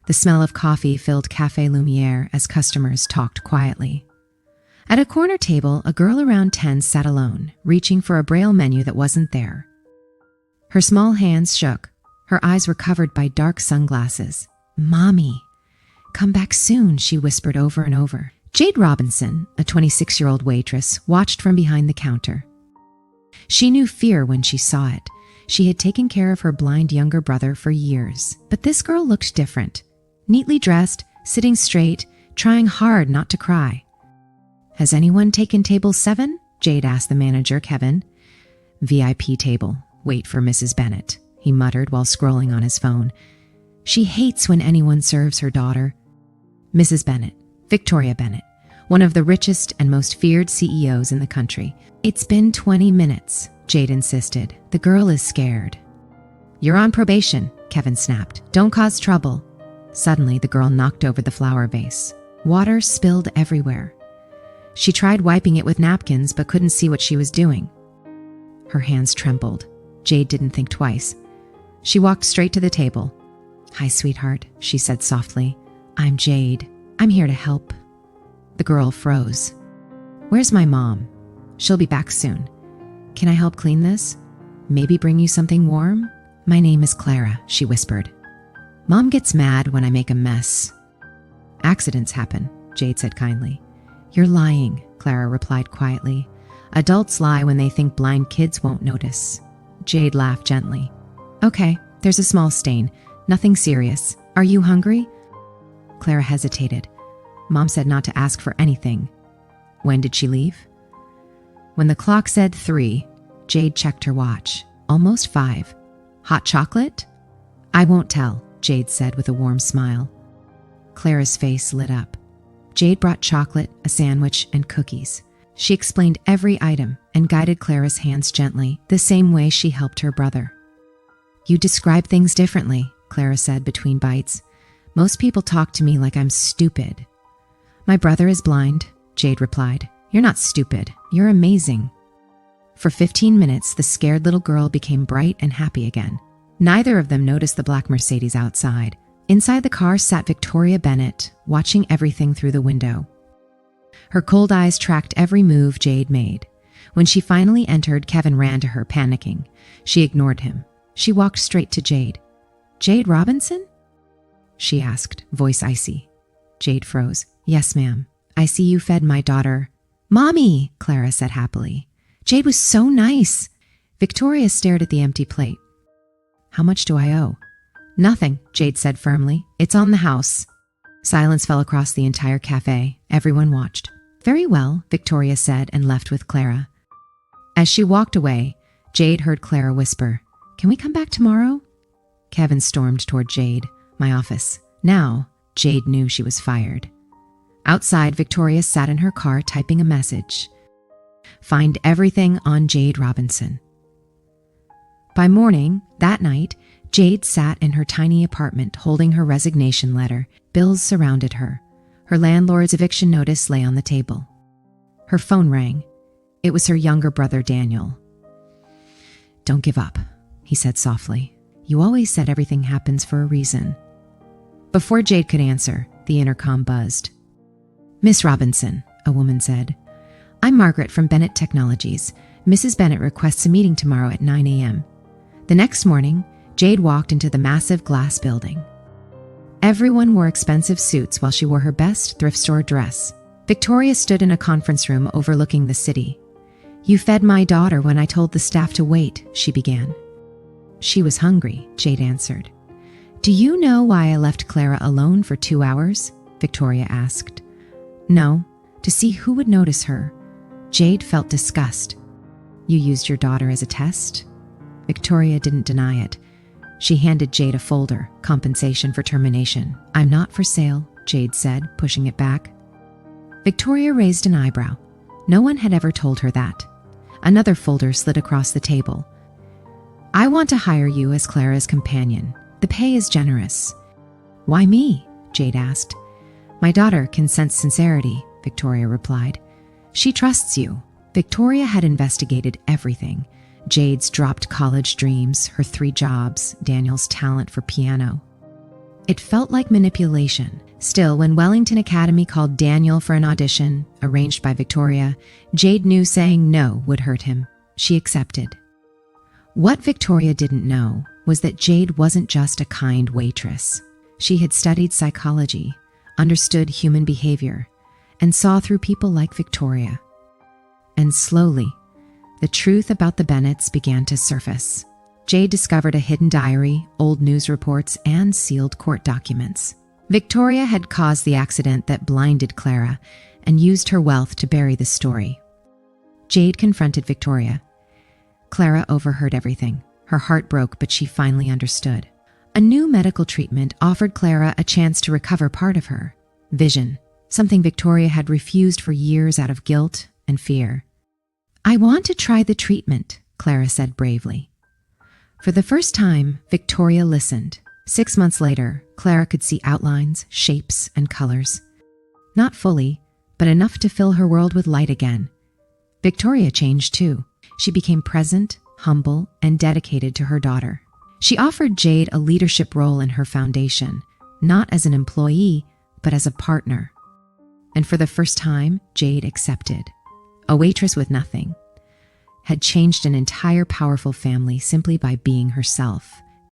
The smell of coffee filled Café Lumière as customers talked quietly. At a corner table, a girl around 10 sat alone, reaching for a Braille menu that wasn't there. Her small hands shook. Her eyes were covered by dark sunglasses. "Mommy, come back soon," she whispered over and over. Jade Robinson, a 26-year-old waitress, watched from behind the counter. She knew fear when she saw it. She had taken care of her blind younger brother for years. But this girl looked different. Neatly dressed, sitting straight, trying hard not to cry. "Has anyone taken table 7? Jade asked the manager, Kevin. "VIP table. Wait for Mrs. Bennett," he muttered while scrolling on his phone. "She hates when anyone serves her daughter." Mrs. Bennett, Victoria Bennett, one of the richest and most feared CEOs in the country. "It's been 20 minutes, Jade insisted. "The girl is scared." "You're on probation," Kevin snapped. "Don't cause trouble." Suddenly, the girl knocked over the flower vase. Water spilled everywhere. She tried wiping it with napkins but couldn't see what she was doing. Her hands trembled. Jade didn't think twice. She walked straight to the table. "Hi, sweetheart," she said softly. "I'm Jade. I'm here to help." The girl froze. "Where's my mom?" "She'll be back soon." "Can I help clean this? Maybe bring you something warm?" "My name is Clara," she whispered. "Mom gets mad when I make a mess." "Accidents happen," Jade said kindly. "You're lying," Clara replied quietly. "Adults lie when they think blind kids won't notice." Jade laughed gently. "Okay, there's a small stain. Nothing serious. Are you hungry?" Clara hesitated. Mom said not to ask for anything. "When did she leave?" When the clock said 3, Jade checked her watch. Almost 5. "Hot chocolate?" "I won't tell," Jade said with a warm smile. Clara's face lit up. Jade brought chocolate, a sandwich, and cookies. She explained every item and guided Clara's hands gently, the same way she helped her brother. "You describe things differently," Clara said between bites. "Most people talk to me like I'm stupid." "My brother is blind," Jade replied. "You're not stupid. You're amazing." For 15 minutes, the scared little girl became bright and happy again. Neither of them noticed the black Mercedes outside. Inside the car sat Victoria Bennett, watching everything through the window. Her cold eyes tracked every move Jade made. When she finally entered, Kevin ran to her, panicking. She ignored him. She walked straight to Jade. "Jade Robinson?" she asked, voice icy. Jade froze. "Yes, ma'am. I see you fed my daughter." "Mommy," Clara said happily. "Jade was so nice." Victoria stared at the empty plate. "How much do I owe?" "Nothing," Jade said firmly. "It's on the house." Silence fell across the entire cafe. Everyone watched. "Very well," Victoria said and left with Clara. As she walked away, Jade heard Clara whisper, "Can we come back tomorrow?" Kevin stormed toward Jade. "My office." Now, Jade knew she was fired. Outside, Victoria sat in her car typing a message. "Find everything on Jade Robinson." By morning, that night, Jade sat in her tiny apartment holding her resignation letter. Bills surrounded her. Her landlord's eviction notice lay on the table. Her phone rang. It was her younger brother, Daniel. "Don't give up," he said softly. "You always said everything happens for a reason." Before Jade could answer, the intercom buzzed. "Miss Robinson," a woman said. "I'm Margaret from Bennett Technologies. Mrs. Bennett requests a meeting tomorrow at 9 a.m. The next morning, Jade walked into the massive glass building. Everyone wore expensive suits while she wore her best thrift store dress. Victoria stood in a conference room overlooking the city. "You fed my daughter when I told the staff to wait," she began. "She was hungry," Jade answered. "Do you know why I left Clara alone for 2 hours?" Victoria asked. "No, to see who would notice her." Jade felt disgust. "You used your daughter as a test?" Victoria didn't deny it. She handed Jade a folder, compensation for termination. "I'm not for sale," Jade said, pushing it back. Victoria raised an eyebrow. No one had ever told her that. Another folder slid across the table. "I want to hire you as Clara's companion. The pay is generous." "Why me?" Jade asked. "My daughter can sense sincerity," Victoria replied. "She trusts you." Victoria had investigated everything. Jade's dropped college dreams, her 3 jobs, Daniel's talent for piano. It felt like manipulation. Still, when Wellington Academy called Daniel for an audition, arranged by Victoria, Jade knew saying no would hurt him. She accepted. What Victoria didn't know was that Jade wasn't just a kind waitress. She had studied psychology, understood human behavior, and saw through people like Victoria. And slowly, the truth about the Bennetts began to surface. Jade discovered a hidden diary, old news reports, and sealed court documents. Victoria had caused the accident that blinded Clara and used her wealth to bury the story. Jade confronted Victoria. Clara overheard everything. Her heart broke, but she finally understood. A new medical treatment offered Clara a chance to recover part of her vision, something Victoria had refused for years out of guilt and fear. "I want to try the treatment," Clara said bravely. For the first time, Victoria listened. 6 months later, Clara could see outlines, shapes, and colors. Not fully, but enough to fill her world with light again. Victoria changed too. She became present, humble, and dedicated to her daughter. She offered Jade a leadership role in her foundation, not as an employee, but as a partner. And for the first time, Jade accepted. A waitress with nothing had changed an entire powerful family simply by being herself.